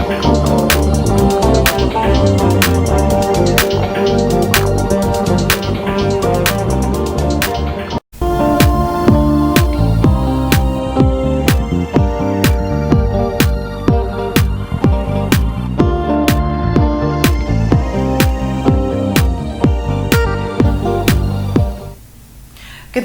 Good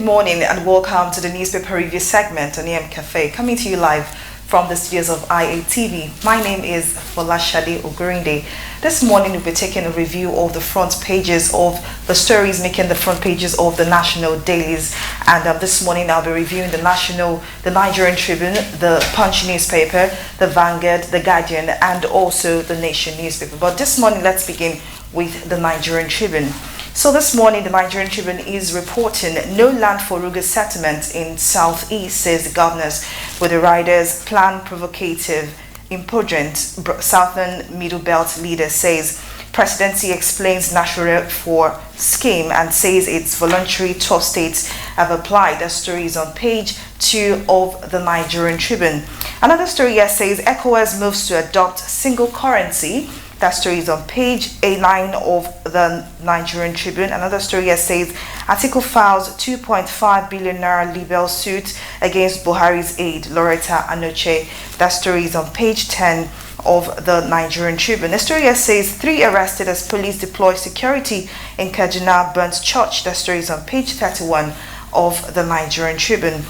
morning and welcome to the newspaper review segment on AM Cafe, coming to you live from the studios of IATV. My name is Folashade Ogurinde. This morning we'll be taking a review of the front pages of the stories making the front pages of the national dailies. And this morning I'll be reviewing the Nigerian Tribune, the Punch newspaper, the Vanguard, the Guardian, and also the Nation newspaper. But this morning let's begin with the Nigerian Tribune. So this morning, the Nigerian Tribune is reporting no land for Ruga settlement in Southeast, says the governors, with the riders plan provocative, imprudent. Southern Middle Belt leader says presidency explains national for scheme and says it's voluntary. 12 states have applied. The story is on page 2 of the Nigerian Tribune. Another story here says ECOWAS moves to adopt single currency. That story is on page A9 of the Nigerian Tribune. Another story here says Atiku files 2.5 billion naira libel suit against Buhari's aide, Loretta Anoche. That story is on page 10 of the Nigerian Tribune. The story here says 3 arrested as police deploy security in Kaduna burnt church. That story is on page 31 of the Nigerian Tribune.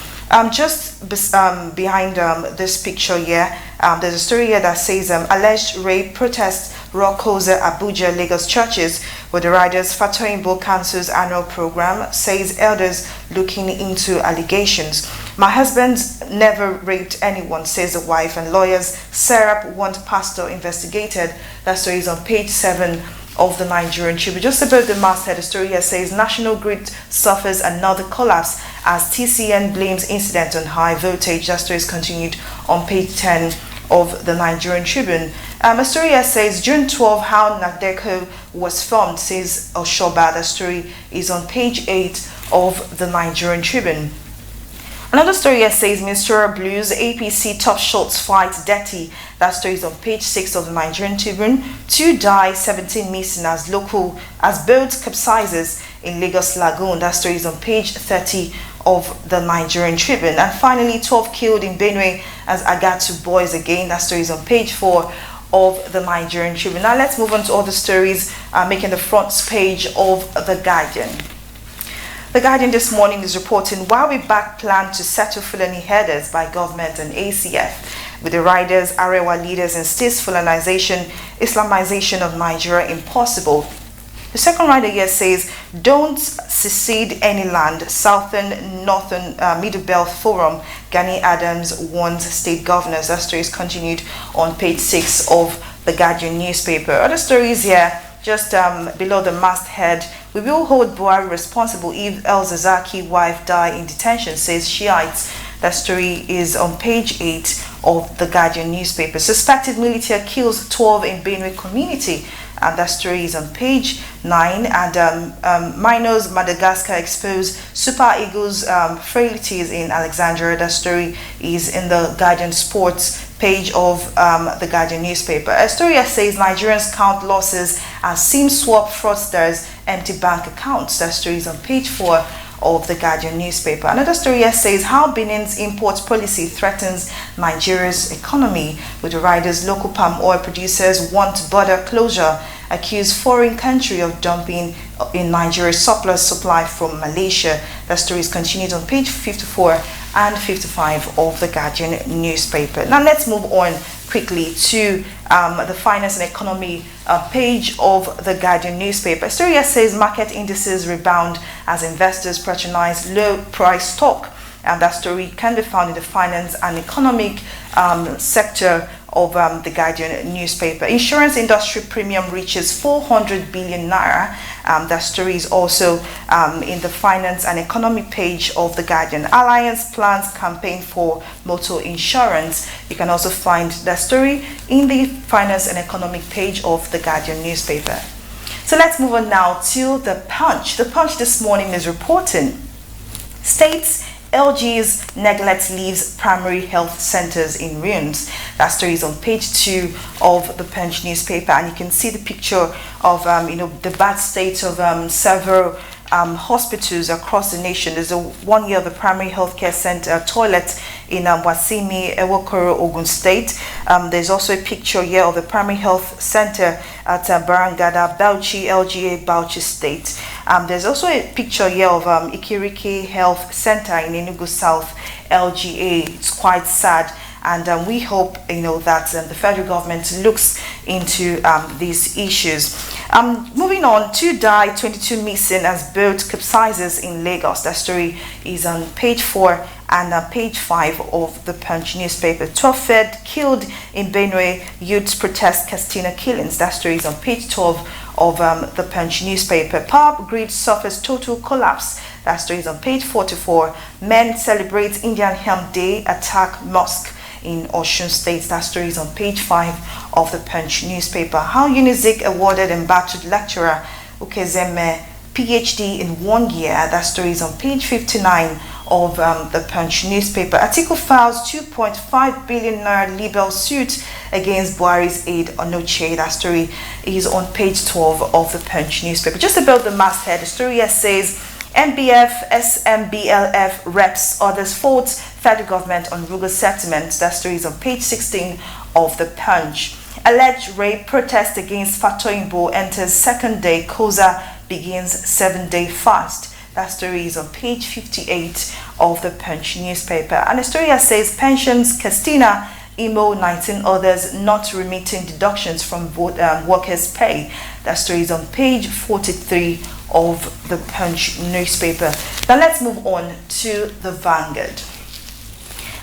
Behind this picture here, there's a story here that says alleged rape protest Rokoza Abuja Lagos churches, with the riders Fatoyinbo cancels annual program, says elders looking into allegations. My husband never raped anyone, says the wife, and lawyers Serap want pastor investigated. That story is on page 7 of the Nigerian Tribune. Just above the masthead, the story here says National Grid suffers another collapse as TCN blames incident on high voltage. That story is continued on page 10 of the Nigerian Tribune. A story here says June 12, how NADECO was formed, says Oshoba. The story is on page 8 of the Nigerian Tribune. Another story here says Ministerial Blues, APC top shots fight dirty. That story is on page 6 of the Nigerian Tribune. 2 die, 17 missing as boat capsizes in Lagos Lagoon. That story is on page 30 of the Nigerian Tribune. And finally, 12 killed in Benue as Agatu boys again. That story is on page 4 of the Nigerian Tribune. Now let's move on to all the stories making the front page of the Guardian. The Guardian this morning is reporting while we back plan to settle Fulani headers by government and ACF, with the riders, Arewa leaders insist Fulanization, Islamization of Nigeria impossible. The second rider here says, don't secede any land. Southern, Northern, Middle Belt Forum, Gani Adams warns state governors. That story is continued on page 6 of the Guardian newspaper. Other stories here, just below the masthead. We will hold Buhari responsible if El Zazaki wife die in detention, says Shiites. That story is on page 8 of the Guardian newspaper. Suspected military kills 12 in Benue community. And that story is on page 9. And minors Madagascar expose Super Eagles frailties in Alexandria. That story is in the Guardian Sports page of the Guardian newspaper. A story that says Nigerians count losses as SIM swap fraudsters empty bank accounts. That story is on page 4 of the Guardian newspaper. Another story here says how Benin's import policy threatens Nigeria's economy, with the riders local palm oil producers want border closure, accuse foreign country of dumping in Nigeria's surplus supply from Malaysia. That story is continued on page 54 and 55 of the Guardian newspaper. Now let's move on quickly to the finance and economy page of the Guardian newspaper. A story here says market indices rebound as investors patronize low price stock. And that story can be found in the finance and economic sector of the Guardian newspaper. Insurance industry premium reaches 400 billion naira. That story is also in the finance and economic page of the Guardian. Alliance plans campaign for motor insurance. You can also find that story in the finance and economic page of the Guardian newspaper. So let's move on now to the Punch. The Punch this morning is reporting states LG's neglect leaves primary health centers in ruins. That story is on page 2 of the Punch newspaper, and you can see the picture of the bad state of several hospitals across the nation. There's one here of the primary healthcare center toilet in Wasimi, Ewokoro, Ogun State. There's also a picture here of the primary health center at Barangada, Bauchi, LGA, Bauchi State. There's also a picture here of Ikiriki Health Center in Enugu South, LGA. It's quite sad. And we hope, that the federal government looks into these issues. Moving on, 2 die, 22 missing as boat capsizes in Lagos. That story is on page 4 and page 5 of the Punch newspaper. 12 fed killed in Benue, youths protest Castina killings. That story is on page 12 of the Punch newspaper. Power grid suffers total collapse. That story is on page 44. Men celebrate Indian Hymn Day, attack mosque in Osun State. That story is on page 5 of the Punch newspaper. How Unizik awarded embattled lecturer Ukezeme PhD in 1 year. That story is on page 59 of the Punch newspaper. Atiku files 2.5 billion naira libel suit against Buhari's aide Onoche. That story is on page 12 of the Punch newspaper. Just about the masthead, the story here says MBF, SMBLF reps others fault federal government on Ruga settlement. That story is on page 16 of the Punch. Alleged rape protest against Fatoyinbo enters second day. Koza begins 7-day fast. That story is on page 58 of the Punch newspaper. And the story here says pensions, Castina, Imo, 19 others not remitting deductions from workers' pay. That story is on page 43 of the Punch newspaper. Now let's move on to the Vanguard.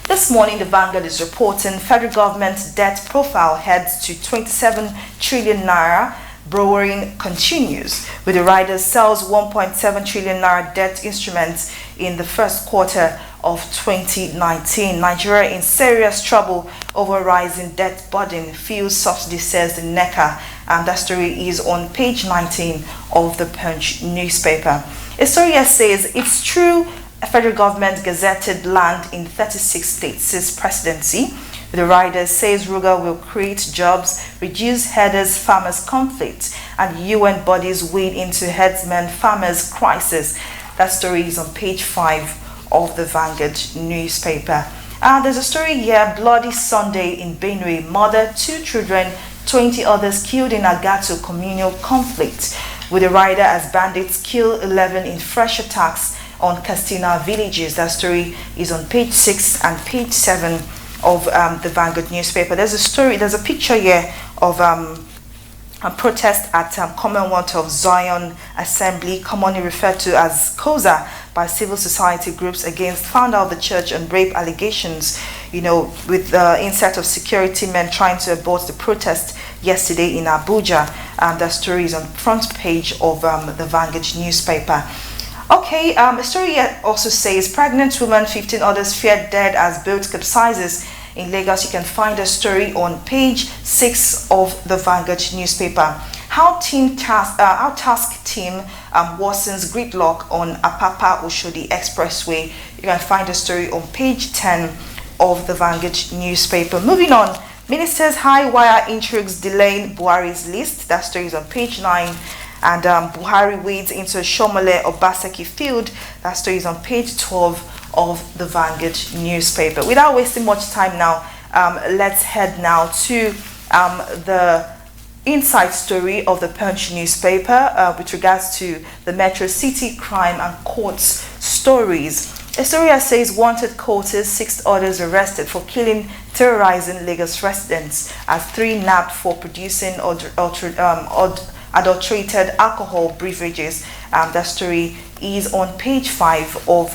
This morning, the Vanguard is reporting federal government debt profile heads to 27 trillion naira. Borrowing continues, with the riders sells 1.7 trillion naira debt instruments in the first quarter of 2019. Nigeria in serious trouble over rising debt burden, fuel subsidy, says the NECA. And that story is on page 19 of the Punch newspaper. A story here says it's true federal government gazetted land in 36 states since presidency. The rider says Ruga will create jobs, reduce herders farmers conflict, and UN bodies wade into herdsmen farmers crisis. That story is on page 5 of the Vanguard newspaper. There's a story here, bloody Sunday in Benue, mother, 2 children, 20 others killed in Agato communal conflict, with the rider as bandits kill 11 in fresh attacks on Castina villages. That story is on page 6 and page 7 of the Vanguard newspaper. There's a picture here of a protest at Commonwealth of Zion Assembly, commonly referred to as COZA by civil society groups against founder of the church and rape allegations, with the inset of security men trying to abort the protest yesterday in Abuja. That story is on front page of the Vanguard newspaper. Okay, the story here also says pregnant woman, 15 others feared dead as boat capsizes in Lagos. You can find a story on page 6 of the Vanguard newspaper. How task team worsens gridlock on Apapa Oshodi Expressway. You can find a story on page 10 of the Vanguard newspaper. Moving on, ministers high wire intrigues delaying Buhari's list. That story is on page 9. And Buhari wades into Shomole Obaseki field. That story is on page 12 of the Vanguard newspaper. Without wasting much time now, let's head now to the inside story of the Punch newspaper with regards to the Metro City crime and courts stories. A story that says wanted quarters, 6 others arrested for killing, terrorizing Lagos residents, as 3 nabbed for producing adulterated alcohol beverages. That story is on page 5 of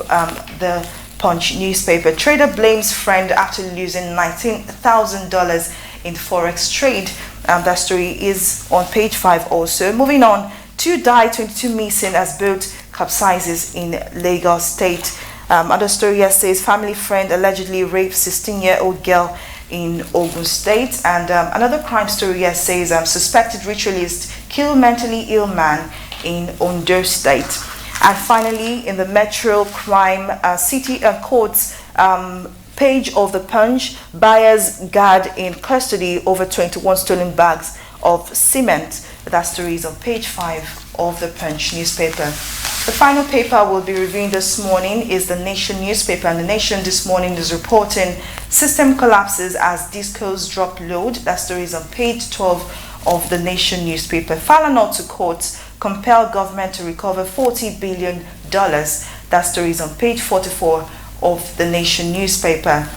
the Punch newspaper. Trader blames friend after losing $19,000 in forex trade. That story is on page 5 also. Moving on, 2 die, 22 missing as boat capsizes in Lagos State. Other story here says family friend allegedly raped 16-year-old girl in Ogun State. And another crime story here says suspected ritualist kill mentally ill man in Ondo State. And finally, in the Metro Crime City Courts page of the Punch, buyers guard in custody over 21 stolen bags of cement. That story is on page 5 of the Punch newspaper. The final paper we'll be reviewing this morning is the Nation newspaper, and the Nation this morning is reporting system collapses as discos drop load. That story is on page 12 of the Nation newspaper. File not to court, compel government to recover $40 billion. That story is on page 44 of the Nation newspaper.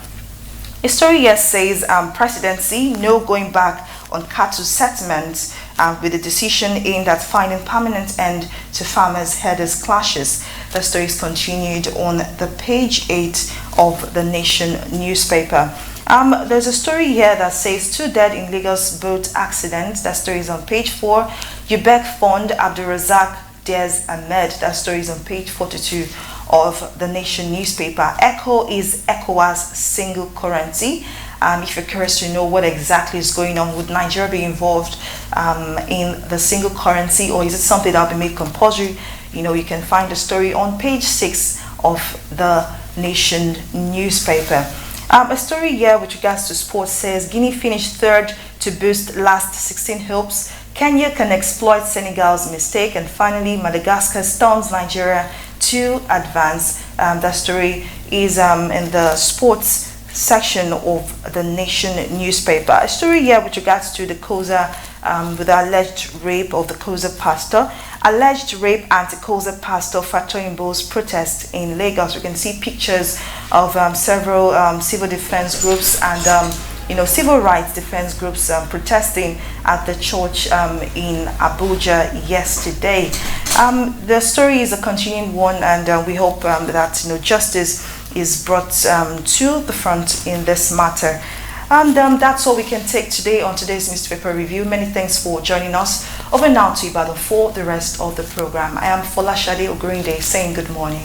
A story here says presidency, no going back on cattle settlements with a decision aimed at finding permanent end to farmers' herders clashes. The story is continued on the page 8 of the Nation newspaper. There's a story here that says 2 dead in Lagos boat accident. That story is on page 4. UBEC fund Abdulrazak Diaz Ahmed. That story is on page 42 of the Nation newspaper. ECHO is ECOWAS single currency. If you're curious to know what exactly is going on, would Nigeria be involved in the single currency, or is it something that will be made compulsory? You can find the story on page 6 of the Nation newspaper. A story here with regards to sports says Guinea finished 3rd to boost last 16 hopes. Kenya can exploit Senegal's mistake, and finally Madagascar stuns Nigeria to advance. That story is in the sports section of the Nation newspaper. A story here with regards to the Koza, with the alleged rape of the Koza pastor. Alleged rape anti-Koza pastor Fatoyinbo's protest in Lagos. You can see pictures of several civil defense groups and civil rights defense groups protesting at the church in Abuja yesterday. The story is a continuing one, and we hope that justice is brought to the front in this matter. And that's all we can take today on today's newspaper review. Many thanks for joining us. Over now to Ibadan for the rest of the program. I am Folashade Ogurinde saying good morning.